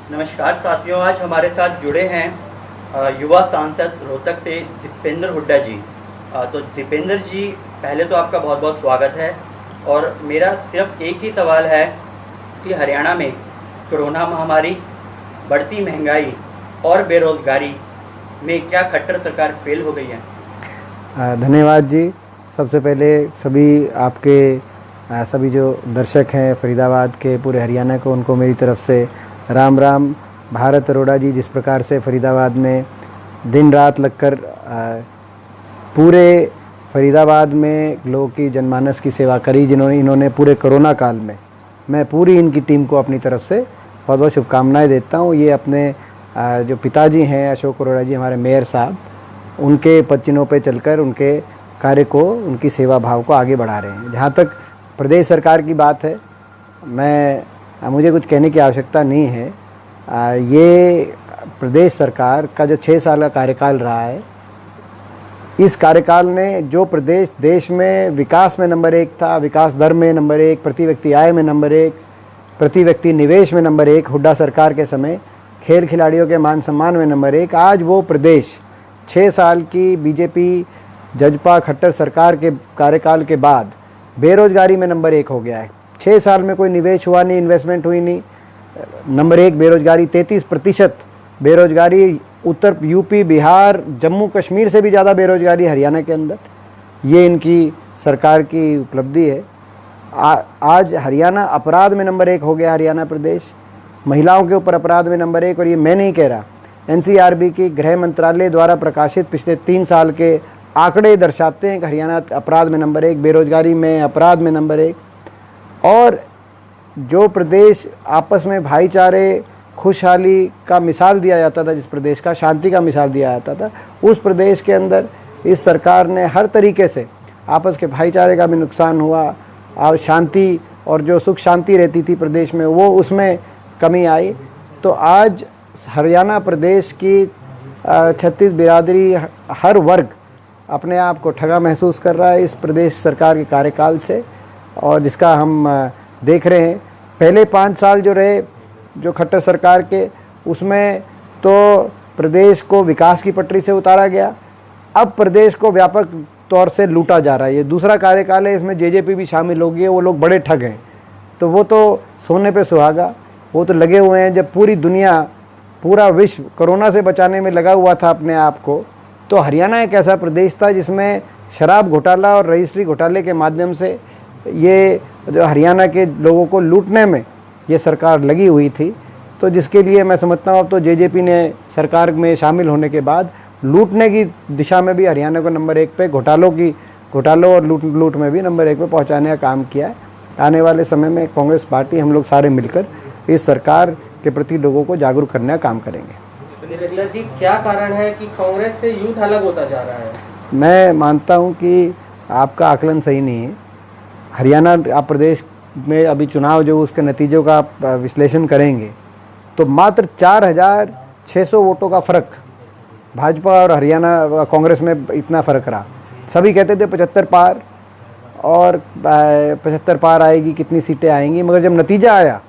नमस्कार साथियों, आज हमारे साथ जुड़े हैं युवा सांसद रोहतक से दीपेंद्र हुड्डा जी। तो दीपेंद्र जी, पहले तो आपका बहुत बहुत स्वागत है। और मेरा सिर्फ एक ही सवाल है कि हरियाणा में कोरोना महामारी, बढ़ती महंगाई और बेरोज़गारी में क्या खट्टर सरकार फेल हो गई है? धन्यवाद जी। सबसे पहले सभी आपके सभी जो दर्शक हैं फरीदाबाद के, पूरे हरियाणा को, उनको मेरी तरफ से राम राम। भारत अरोड़ा जी जिस प्रकार से फरीदाबाद में दिन रात लगकर पूरे फरीदाबाद में लोगों की जनमानस की सेवा करी, इन्होंने पूरे कोरोना काल में, मैं पूरी इनकी टीम को अपनी तरफ से बहुत बहुत शुभकामनाएं देता हूँ। ये अपने जो पिताजी हैं अशोक अरोड़ा जी, हमारे मेयर साहब, उनके पदचिन्हों पे चलकर उनके कार्य को, उनकी सेवा भाव को आगे बढ़ा रहे हैं। जहाँ तक प्रदेश सरकार की बात है, मुझे कुछ कहने की आवश्यकता नहीं है। ये प्रदेश सरकार का जो 6 साल का कार्यकाल रहा है, इस कार्यकाल ने जो प्रदेश देश में विकास में नंबर 1 था, विकास दर में नंबर 1, प्रति व्यक्ति आय में नंबर 1, प्रति व्यक्ति निवेश में नंबर 1, हुड्डा सरकार के समय खेल खिलाड़ियों के मान सम्मान में नंबर 1, आज वो प्रदेश 6 साल की बीजेपी जजपा खट्टर सरकार के कार्यकाल के बाद बेरोजगारी में नंबर 1 हो गया है। 6 साल में कोई निवेश हुआ नहीं, इन्वेस्टमेंट हुई नहीं, नंबर 1 बेरोजगारी, 33% बेरोजगारी। उत्तर यूपी, बिहार, जम्मू कश्मीर से भी ज़्यादा बेरोजगारी हरियाणा के अंदर। ये इनकी सरकार की उपलब्धि है। आज हरियाणा अपराध में नंबर 1 हो गया, हरियाणा प्रदेश महिलाओं के ऊपर अपराध में नंबर 1। और ये मैं नहीं कह रहा, एनसीआरबी की गृह मंत्रालय द्वारा प्रकाशित पिछले 3 साल के आंकड़े दर्शाते हैं कि हरियाणा अपराध में नंबर 1, बेरोजगारी में, अपराध में नंबर 1। और जो प्रदेश आपस में भाईचारे, खुशहाली का मिसाल दिया जाता था, जिस प्रदेश का शांति का मिसाल दिया जाता था, उस प्रदेश के अंदर इस सरकार ने हर तरीके से आपस के भाईचारे का भी नुकसान हुआ और शांति और जो सुख शांति रहती थी प्रदेश में, वो उसमें कमी आई। तो आज हरियाणा प्रदेश की 36 बिरादरी, हर वर्ग अपने आप को ठगा महसूस कर रहा है इस प्रदेश सरकार के कार्यकाल से, और जिसका हम देख रहे हैं। पहले 5 साल जो रहे जो खट्टर सरकार के, उसमें तो प्रदेश को विकास की पटरी से उतारा गया, अब प्रदेश को व्यापक तौर से लूटा जा रहा है। ये दूसरा कार्यकाल है, इसमें जेजेपी भी शामिल हो गई है। वो लोग बड़े ठग हैं, तो वो तो सोने पे सुहागा, वो तो लगे हुए हैं। जब पूरी दुनिया, पूरा विश्व कोरोना से बचाने में लगा हुआ था अपने आप को, तो हरियाणा एक ऐसा प्रदेश था जिसमें शराब घोटाला और रजिस्ट्री घोटाले के माध्यम से ये जो हरियाणा के लोगों को लूटने में ये सरकार लगी हुई थी। तो जिसके लिए मैं समझता हूँ अब तो जेजेपी ने सरकार में शामिल होने के बाद लूटने की दिशा में भी हरियाणा को नंबर 1 पे, घोटालों और लूट में भी नंबर 1 पे पहुँचाने का काम किया है। आने वाले समय में कांग्रेस पार्टी, हम लोग सारे मिलकर इस सरकार के प्रति लोगों को जागरूक करने का काम करेंगे। जी, क्या कारण है कि कांग्रेस से यूथ अलग होता जा रहा है? मैं मानता हूं कि आपका आकलन सही नहीं है। हरियाणा आप प्रदेश में अभी चुनाव जो उसके नतीजों का आप विश्लेषण करेंगे तो मात्र 4600 वोटों का फ़र्क भाजपा और हरियाणा कांग्रेस में इतना फ़र्क रहा। सभी कहते थे 75 पार, और 75 पार आएगी, कितनी सीटें आएंगी, मगर जब नतीजा आया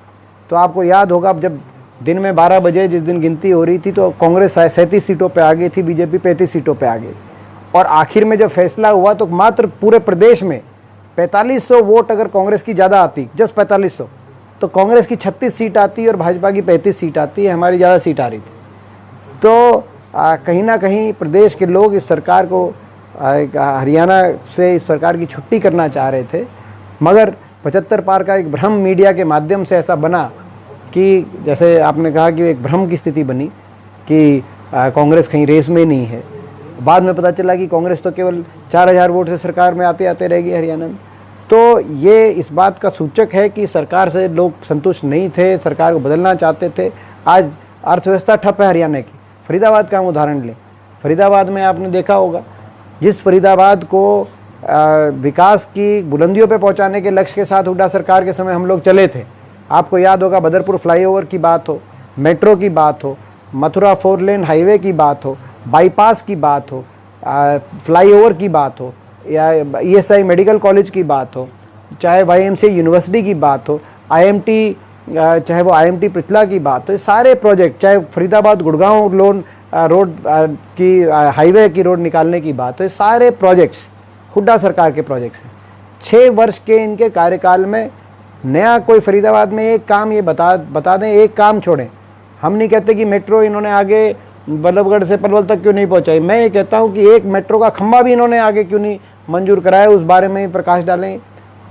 तो आपको याद होगा, अब जब दिन में 12 बजे जिस दिन गिनती हो रही थी तो कांग्रेस 37 सीटों पे आ गई थी, बीजेपी 35 सीटों पे आ गई। और आखिर में जब फैसला हुआ तो मात्र पूरे प्रदेश में 4500 वोट अगर कांग्रेस की ज़्यादा आती, जस्ट 4500, तो कांग्रेस की 36 सीट आती और भाजपा की 35 सीट आती है, हमारी ज़्यादा सीट आ रही थी। तो कहीं ना कहीं प्रदेश के लोग इस सरकार को, हरियाणा से इस सरकार की छुट्टी करना चाह रहे थे, मगर 75 पार का एक भ्रम मीडिया के माध्यम से ऐसा बना कि, जैसे आपने कहा कि एक भ्रम की स्थिति बनी कि कांग्रेस कहीं रेस में नहीं है। बाद में पता चला कि कांग्रेस तो केवल 4000 वोट से सरकार में आते आते रहेगी हरियाणा में। तो ये इस बात का सूचक है कि सरकार से लोग संतुष्ट नहीं थे, सरकार को बदलना चाहते थे। आज अर्थव्यवस्था ठप है हरियाणा की। फरीदाबाद का हम उदाहरण लें, फरीदाबाद में आपने देखा होगा, जिस फरीदाबाद को विकास की बुलंदियों पे पहुंचाने के लक्ष्य के साथ हुड्डा सरकार के समय हम लोग चले थे। आपको याद होगा, बदरपुर फ्लाईओवर की बात हो, मेट्रो की बात हो, मथुरा 4 लेन हाईवे की बात हो, बाईपास की बात हो, फ्लाईओवर की बात हो, या ईएसआई मेडिकल कॉलेज की बात हो, चाहे वाईएमसीए यूनिवर्सिटी की बात हो, आईएमटी चाहे वो IMT पृथला की बात, तो ये सारे प्रोजेक्ट, चाहे फरीदाबाद गुड़गांव रोड की हाईवे की रोड निकालने की बात, तो ये सारे प्रोजेक्ट्स हुड्डा सरकार के प्रोजेक्ट्स हैं। 6 वर्ष के इनके कार्यकाल में नया कोई फरीदाबाद में एक काम ये बता दें, एक काम छोड़ें। हम नहीं कहते कि मेट्रो इन्होंने आगे बल्लभगढ़ से पलवल तक क्यों नहीं पहुंचाई, मैं ये कहता हूं कि एक मेट्रो का खंभा भी इन्होंने आगे क्यों नहीं मंजूर कराया, उस बारे में प्रकाश डालें।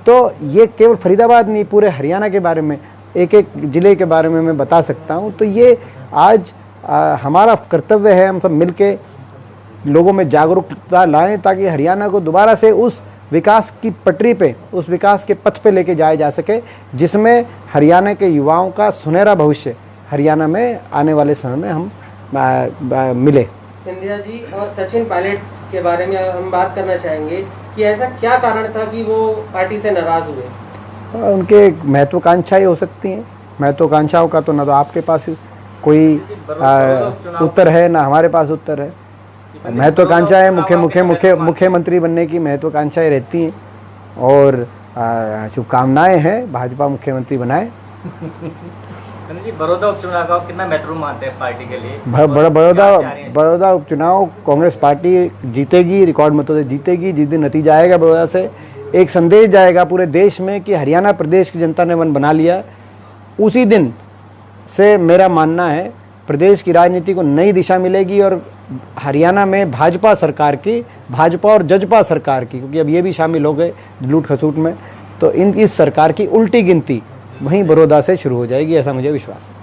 तो ये केवल फरीदाबाद नहीं, पूरे हरियाणा के बारे में, एक एक ज़िले के बारे में मैं बता सकता हूं। तो ये आज हमारा कर्तव्य है, हम सब मिलके लोगों में जागरूकता लाएं ताकि हरियाणा को दोबारा से उस विकास की पटरी पे, उस विकास के पथ पे लेके जाया जा सके जिसमें हरियाणा के युवाओं का सुनहरा भविष्य हरियाणा में आने वाले समय में हम मिले। सिंधिया जी और सचिन पायलट के बारे में हम बात करना चाहेंगे कि ऐसा क्या कारण था कि वो पार्टी से नाराज हुए? उनके महत्वाकांक्षाएं हो सकती हैं, महत्वाकांक्षाओं का तो ना तो आपके पास कोई उत्तर है ना हमारे पास उत्तर है। महत्वाकांक्षाएं मुख्यमंत्री बनने की महत्वाकांक्षाएं रहती हैं और शुभकामनाएं हैं, भाजपा मुख्यमंत्री बनाए। जी, बड़ौदा उपचुनाव का कितना महत्वपूर्ण मानते हैं पार्टी के लिए? बड़ौदा उपचुनाव कांग्रेस पार्टी जीतेगी, रिकॉर्ड मतों से जीतेगी। जिस दिन नतीजा आएगा बड़ौदा से, एक संदेश जाएगा पूरे देश में कि हरियाणा प्रदेश की जनता ने मन बना लिया। उसी दिन से मेरा मानना है प्रदेश की राजनीति को नई दिशा मिलेगी और हरियाणा में भाजपा सरकार की, भाजपा और जजपा सरकार की, क्योंकि अब ये भी शामिल हो गए लूट खसूट में, तो इस सरकार की उल्टी गिनती वहीं बड़ौदा से शुरू हो जाएगी, ऐसा मुझे विश्वास है।